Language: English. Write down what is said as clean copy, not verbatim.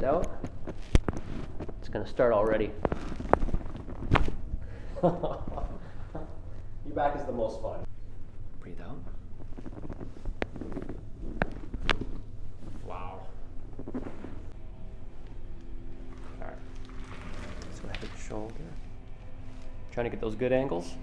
Out. It's gonna start already. Your back is the most fun. Breathe out. Wow. Alright. So head, shoulder. Trying to get those good angles.